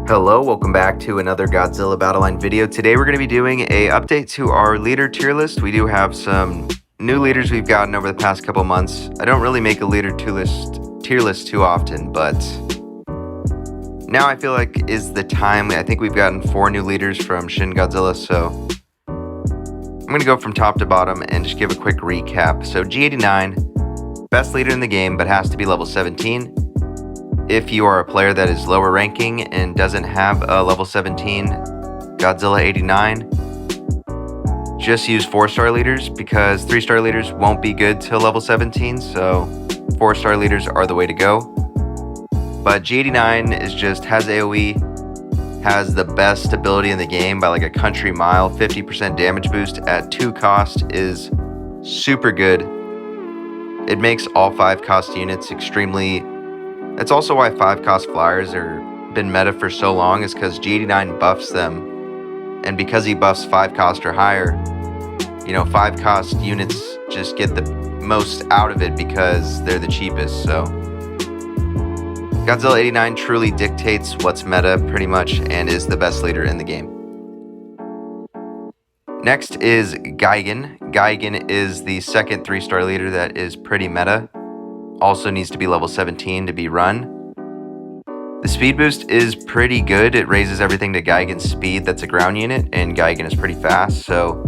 Hello, welcome back to another Godzilla Battle Line video. Today we're going to be doing a update to our leader tier list. We do have some new leaders we've gotten over the past couple months. I don't really make a leader tier list too often, but now I feel like is the time. I think we've gotten 4 new leaders from Shin Godzilla, so I'm going to go from top to bottom and just give a quick recap. So G89, best leader in the game, but has to be level 17. If you are a player that is lower ranking and doesn't have a level 17 Godzilla 89, just use 4-star leaders because 3-star leaders won't be good till level 17, so 4-star leaders are the way to go. But G89 has AoE, has the best ability in the game by like a country mile. 50% damage boost at 2 cost is super good. It makes all 5 cost units extremely. That's also why 5-cost flyers are been meta for so long, is because G89 buffs them, and because he buffs 5-cost or higher, 5-cost units just get the most out of it because they're the cheapest. So Godzilla 89 truly dictates what's meta pretty much and is the best leader in the game. Next is Gigan. Gigan is the second 3-star leader that is pretty meta. Also needs to be level 17 to be run. The speed boost is pretty good. It raises everything to Gigan's speed. That's a ground unit, and Gigan is pretty fast, so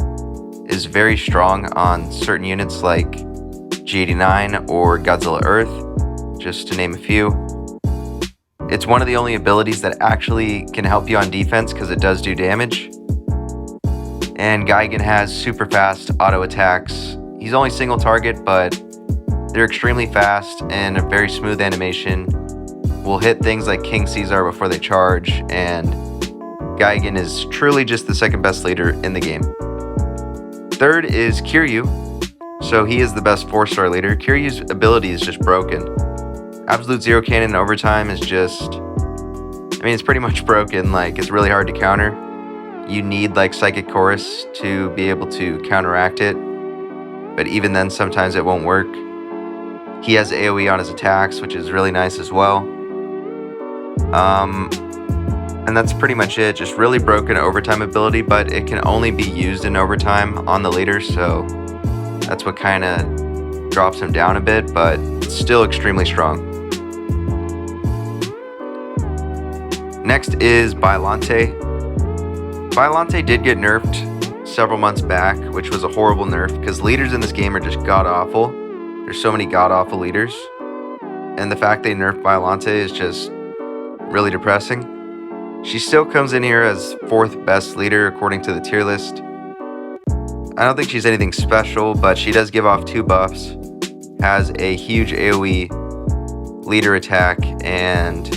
is very strong on certain units like G89 or Godzilla Earth, just to name a few. It's one of the only abilities that actually can help you on defense because it does do damage. And Gigan has super fast auto attacks. He's only single target, but they're extremely fast and a very smooth animation. Will hit things like King Caesar before they charge, and Gigan is truly just the second best leader in the game. Third is Kiryu. So he is the best 4-star leader. Kiryu's ability is just broken. Absolute Zero Cannon Overtime is just, it's pretty much broken. Like, it's really hard to counter. You need like Psychic Chorus to be able to counteract it, but even then sometimes it won't work. He has AoE on his attacks, which is really nice as well. And that's pretty much it. Just really broken overtime ability, but it can only be used in overtime on the leader, so that's what kind of drops him down a bit, but it's still extremely strong. Next is Bylante. Bylante did get nerfed several months back, which was a horrible nerf because leaders in this game are just god-awful. There's so many god-awful leaders, and the fact they nerfed Bylante is just really depressing. She still comes in here as 4th best leader according to the tier list. I don't think she's anything special, but she does give off 2 buffs, has a huge AoE leader attack, and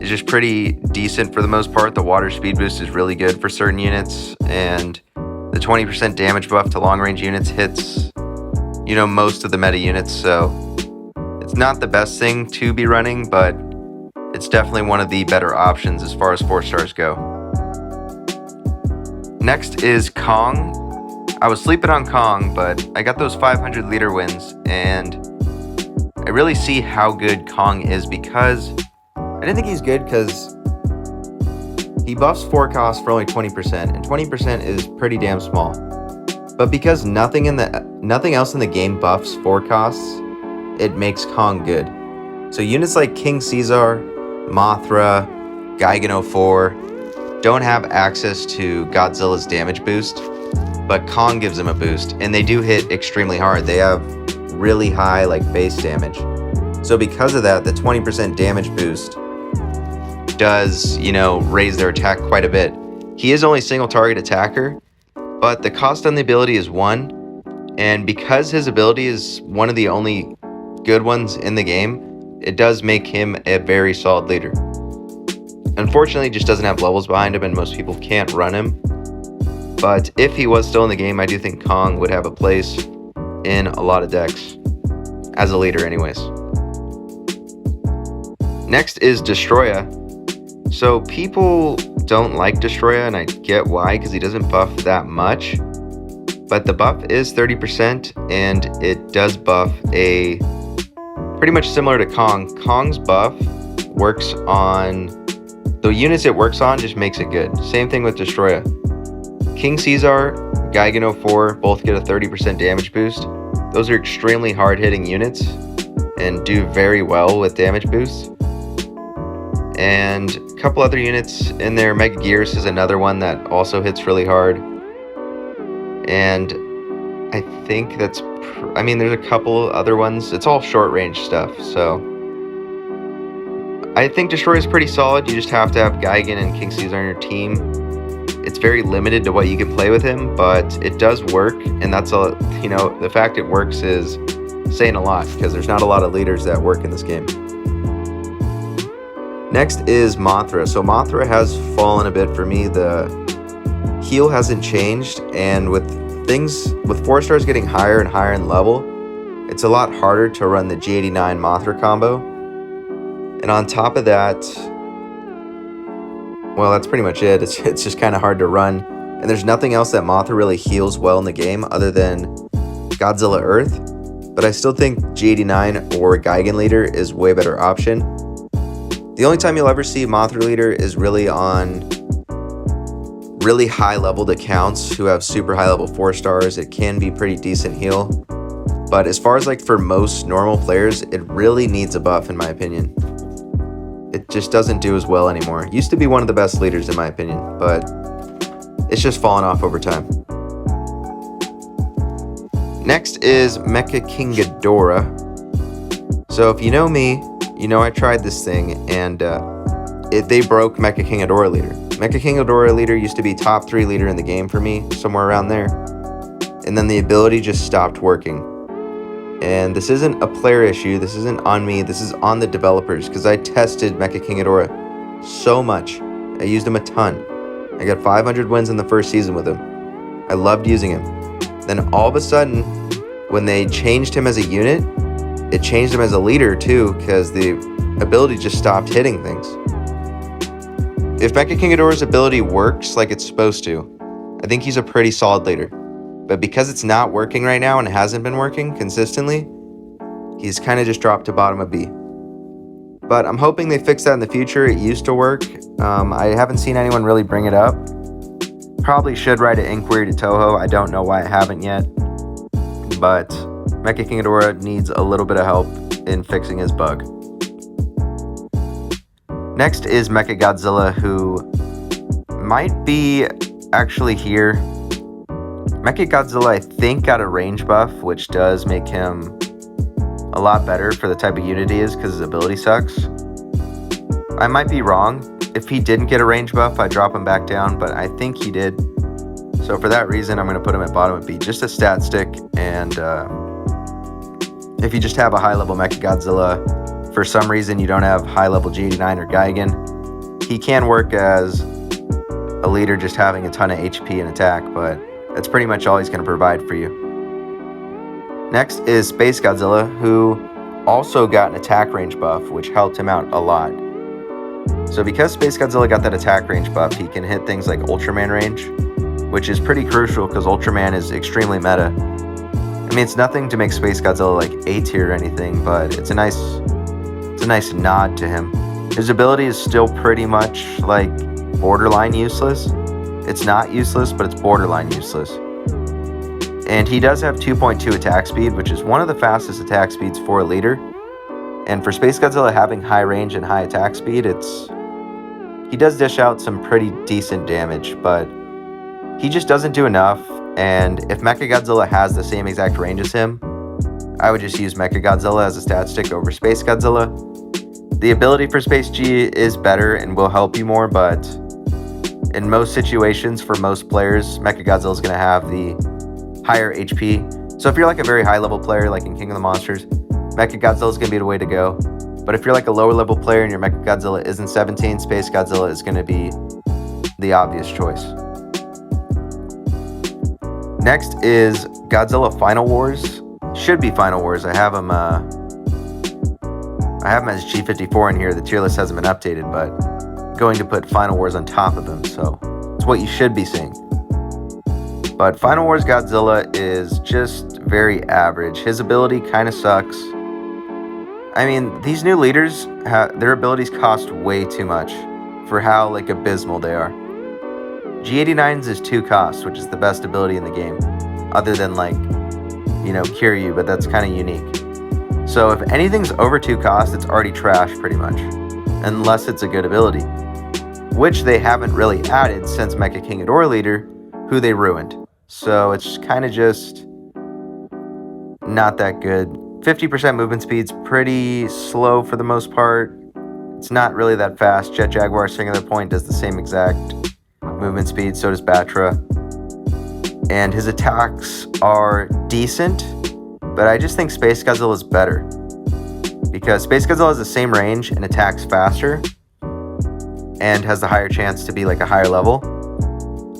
is just pretty decent for the most part. The water speed boost is really good for certain units, and the 20% damage buff to long-range units hits most of the meta units, so it's not the best thing to be running, but it's definitely one of the better options as far as 4-stars go. Next is Kong. I was sleeping on Kong, but I got those 500 leader wins, and I really see how good Kong is because I didn't think he's good because he buffs 4 costs for only 20%, and 20% is pretty damn small. But because nothing else in the game buffs 4 costs, it makes Kong good. So units like King Caesar, Mothra, Gigan 04 don't have access to Godzilla's damage boost, but Kong gives them a boost, and they do hit extremely hard. They have really high base damage. So because of that, the 20% damage boost does, raise their attack quite a bit. He is only single target attacker, but the cost on the ability is 1, and because his ability is one of the only good ones in the game, it does make him a very solid leader. Unfortunately, he just doesn't have levels behind him, and most people can't run him. But if he was still in the game, I do think Kong would have a place in a lot of decks, as a leader anyways. Next is Destroya. So people don't like Destroya, and I get why, because he doesn't buff that much. But the buff is 30%, and it does buff a pretty much similar to Kong. Kong's buff works on the units it works on just makes it good. Same thing with Destroya. King Caesar, Gigan 04 both get a 30% damage boost. Those are extremely hard-hitting units and do very well with damage boosts. And a couple other units in there. Mechagodzilla is another one that also hits really hard. And I think that's... I mean, there's a couple other ones. It's all short-range stuff, so... I think Destroy is pretty solid. You just have to have Gigan and King Caesar on your team. It's very limited to what you can play with him, but it does work, and that's a, you know, the fact it works is saying a lot, because there's not a lot of leaders that work in this game. Next is Mothra. So Mothra has fallen a bit for me. The heal hasn't changed, and with 4 stars getting higher and higher in level, it's a lot harder to run the G89 Mothra combo. And on top of that, well, that's pretty much it. It's just kind of hard to run. And there's nothing else that Mothra really heals well in the game other than Godzilla Earth. But I still think G89 or Gigan Leader is way better option. The only time you'll ever see Mothra Leader is really on really high leveled accounts who have super high level 4 stars. It can be pretty decent heal. But as far as like for most normal players, it really needs a buff in my opinion. It just doesn't do as well anymore. It used to be one of the best leaders in my opinion, but it's just fallen off over time. Next is Mechagodzilla. So if you know me, you know I tried this thing and they broke Mechagodzilla leader. Mechagodzilla leader used to be top 3 leader in the game for me, somewhere around there. And then the ability just stopped working. And this isn't a player issue, this isn't on me, this is on the developers, because I tested Mechagodzilla so much. I used him a ton. I got 500 wins in the first season with him. I loved using him. Then all of a sudden, when they changed him as a unit, it changed him as a leader too, because the ability just stopped hitting things. If Mechagodzilla's ability works like it's supposed to, I think he's a pretty solid leader. But because it's not working right now and it hasn't been working consistently, he's kind of just dropped to bottom of B. But I'm hoping they fix that in the future. It used to work. I haven't seen anyone really bring it up. Probably should write an inquiry to Toho. I don't know why I haven't yet. But Mechagodzilla needs a little bit of help in fixing his bug. Next is Mechagodzilla, who might be actually here. Mechagodzilla, I think, got a range buff, which does make him a lot better for the type of unit he is, because his ability sucks. I might be wrong. If he didn't get a range buff, I'd drop him back down, but I think he did. So for that reason, I'm going to put him at bottom of B. Just a stat stick, and if you just have a high-level Mechagodzilla, for some reason you don't have high-level G89 or Gigan, he can work as a leader just having a ton of HP and attack, but that's pretty much all he's going to provide for you. Next is Space Godzilla, who also got an attack range buff, which helped him out a lot. So because Space Godzilla got that attack range buff, he can hit things like Ultraman range, which is pretty crucial because Ultraman is extremely meta. I mean, it's nothing to make Space Godzilla like A tier or anything, but it's a nice nod to him. His ability is still pretty much like borderline useless. It's not useless, but it's borderline useless. And he does have 2.2 attack speed, which is one of the fastest attack speeds for a leader. And for Space Godzilla having high range and high attack speed, he does dish out some pretty decent damage, but he just doesn't do enough. And if Mechagodzilla has the same exact range as him, I would just use Mechagodzilla as a stat stick over Space Godzilla. The ability for Space G is better and will help you more, but in most situations, for most players, Mechagodzilla is going to have the higher HP. So if you're like a very high level player, like in King of the Monsters, Mechagodzilla is going to be the way to go. But if you're like a lower level player and your Mechagodzilla isn't 17, Space Godzilla is going to be the obvious choice. Next is Godzilla Final Wars. Should be Final Wars. I have him as G54 in here. The tier list hasn't been updated, but going to put Final Wars on top of them, so it's what you should be seeing. But Final Wars Godzilla is just very average. His ability kind of sucks. I mean, these new leaders, their abilities cost way too much. for how like abysmal they are. G89's is 2 costs, which is the best ability in the game, other than like, you know, Cure You, but that's kind of unique. So if anything's over 2 costs, it's already trash pretty much, unless it's a good ability, which they haven't really added since Mecha King Ghidorah Leader, who they ruined. So it's kind of just not that good. 50% movement speed's pretty slow for the most part. It's not really that fast. Jet Jaguar Singular Point does the same exact movement speed, so does Batra. And his attacks are decent, but I just think Space Godzilla is better. Because Space Godzilla has the same range and attacks faster, and has the higher chance to be like a higher level.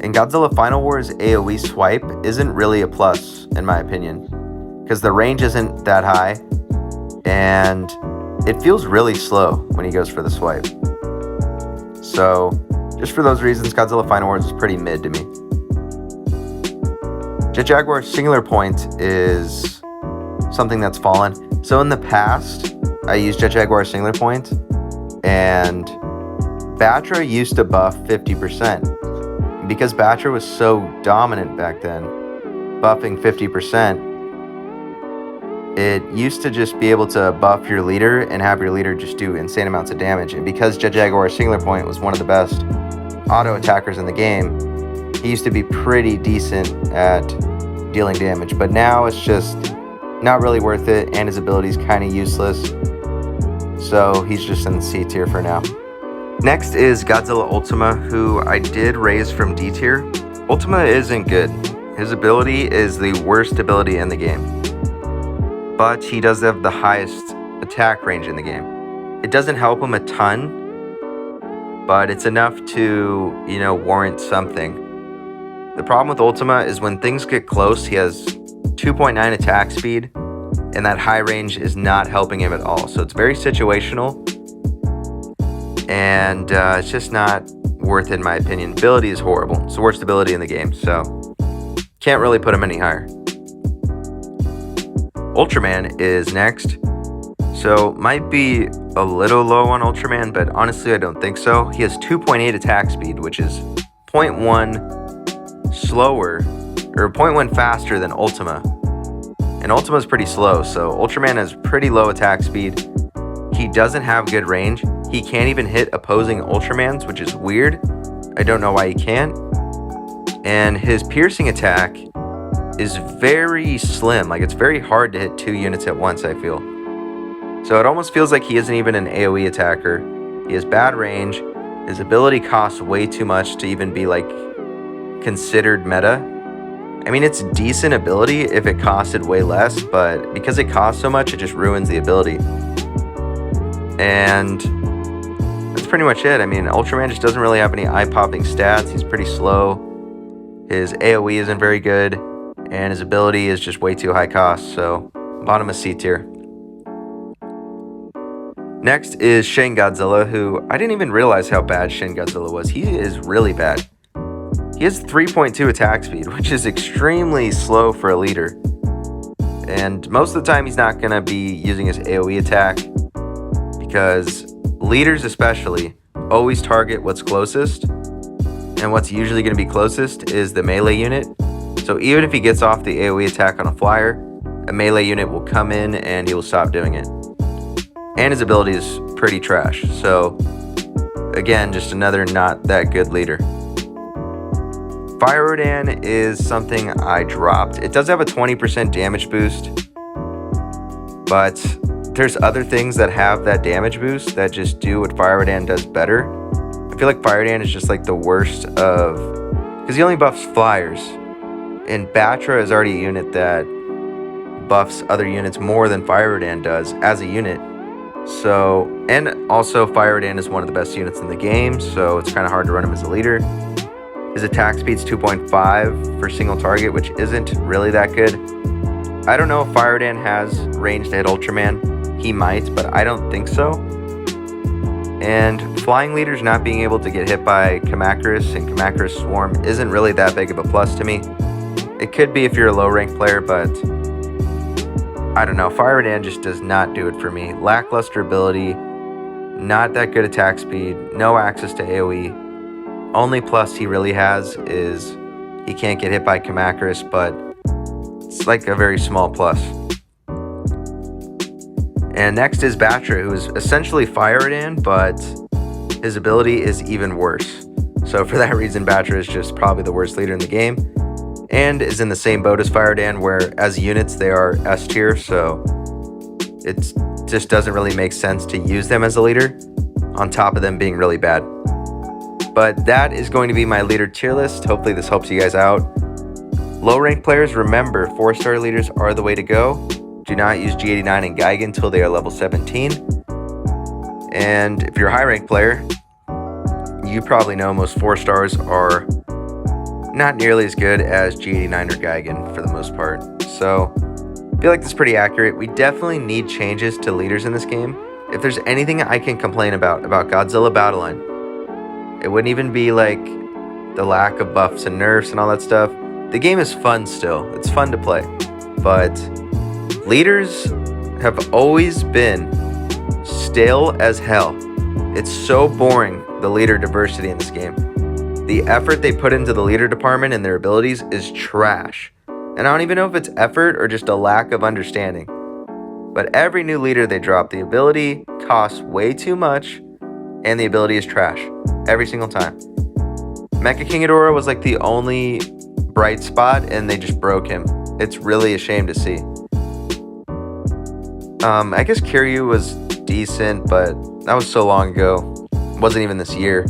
And Godzilla Final War's AoE swipe isn't really a plus, in my opinion, because the range isn't that high, and it feels really slow when he goes for the swipe. So, just for those reasons, Godzilla Final Wars is pretty mid to me. Jet Jaguar Singular Point is something that's fallen. So in the past, I used Jet Jaguar Singular Point, and Batra used to buff 50%. Because Batra was so dominant back then, buffing 50%, it used to just be able to buff your leader and have your leader just do insane amounts of damage. And because Jet Jaguar Singular Point was one of the best auto attackers in the game, he used to be pretty decent at dealing damage. But now it's just not really worth it, and his ability's kind of useless. So he's just in the C tier for now. Next is Godzilla Ultima, who I did raise from D tier. Ultima isn't good. His ability is the worst ability in the game, but he does have the highest attack range in the game. It doesn't help him a ton, but it's enough to, you know, warrant something. The problem with Ultima is when things get close, he has 2.9 attack speed, and that high range is not helping him at all. So it's very situational, and it's just not worth it in my opinion. Ability is horrible. It's the worst ability in the game, so can't really put him any higher. Ultraman is next. So might be a little low on Ultraman, but honestly I don't think so. He has 2.8 attack speed, which is 0.1 slower, or 0.1 faster than Ultima. And Ultima is pretty slow, so Ultraman has pretty low attack speed. He doesn't have good range. He can't even hit opposing Ultramans, which is weird. I don't know why he can't. And his piercing attack is very slim. Like, it's very hard to hit 2 units at once, I feel. So it almost feels like he isn't even an AoE attacker. He has bad range. His ability costs way too much to even be, like, considered meta. I mean, it's decent ability if it costed way less, but because it costs so much, it just ruins the ability. And that's pretty much it. I mean, Ultraman just doesn't really have any eye-popping stats. He's pretty slow. His AoE isn't very good, and his ability is just way too high cost, so bottom of C tier. Next is Shin Godzilla, who I didn't even realize how bad Shin Godzilla was. He is really bad. He has 3.2 attack speed, which is extremely slow for a leader. And most of the time he's not going to be using his AoE attack, because leaders especially always target what's closest, and what's usually going to be closest is the melee unit. So even if he gets off the AoE attack on a flyer, a melee unit will come in and he will stop doing it. And his ability is pretty trash. So again, just another not that good leader. Fire Rodan is something I dropped. It does have a 20% damage boost, but there's other things that have that damage boost that just do what Fire Rodan does better. I feel like Fire Rodan is just like the worst of, because he only buffs flyers, and Batra is already a unit that buffs other units more than Fire Rodan does as a unit. So, and also Fire Rodan is one of the best units in the game, so it's kind of hard to run him as a leader. His attack speed's 2.5 for single target, which isn't really that good. I don't know if Fire Rodan has range to hit Ultraman. He might, but I don't think so. And flying leaders not being able to get hit by Kamacuras and Kamacuras Swarm isn't really that big of a plus to me. It could be if you're a low rank player, but I don't know. Fire Rodan just does not do it for me. Lackluster ability, Not that good attack speed, no access to AoE. Only plus he really has is he can't get hit by Kamacuras, but it's like a very small plus. And next is Batra, who is essentially Fire Radan, but his ability is even worse. So for that reason, Batra is just probably the worst leader in the game, and is in the same boat as Fire Radan, where as units they are S tier, so it just doesn't really make sense to use them as a leader, on top of them being really bad. But that is going to be my leader tier list. Hopefully this helps you guys out. Low rank players, remember 4-star leaders are the way to go. Do not use G89 and Gigan until they are level 17. And if you're a high rank player, you probably know most 4-stars are not nearly as good as G89 or Gigan for the most part. So I feel like this is pretty accurate. We definitely need changes to leaders in this game. If there's anything I can complain about Godzilla Battleline, it wouldn't even be like the lack of buffs and nerfs and all that stuff. The game is fun still. It's fun to play. But leaders have always been stale as hell. It's so boring, the leader diversity in this game. The effort they put into the leader department and their abilities is trash. And I don't even know if it's effort or just a lack of understanding. But every new leader they drop, the ability costs way too much, and the ability is trash. Every single time. Mechagodzilla was like the only bright spot, and they just broke him. It's really a shame to see. I guess Kiryu was decent, but that was so long ago. It wasn't even this year.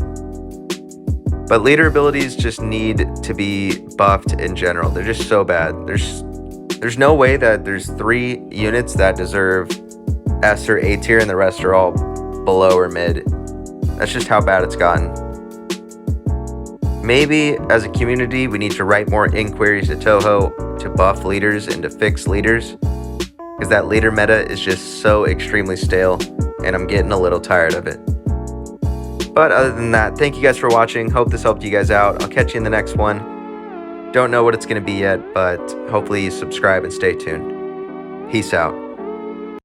But leader abilities just need to be buffed in general. They're just so bad. There's no way that there's 3 units that deserve S or A tier and the rest are all below or mid. That's just how bad it's gotten. Maybe as a community we need to write more inquiries to Toho to buff leaders and to fix leaders, because that leader meta is just so extremely stale and I'm getting a little tired of it. But other than that, thank you guys for watching. Hope this helped you guys out. I'll catch you in the next one. Don't know what it's going to be yet, but hopefully you subscribe and stay tuned. Peace out.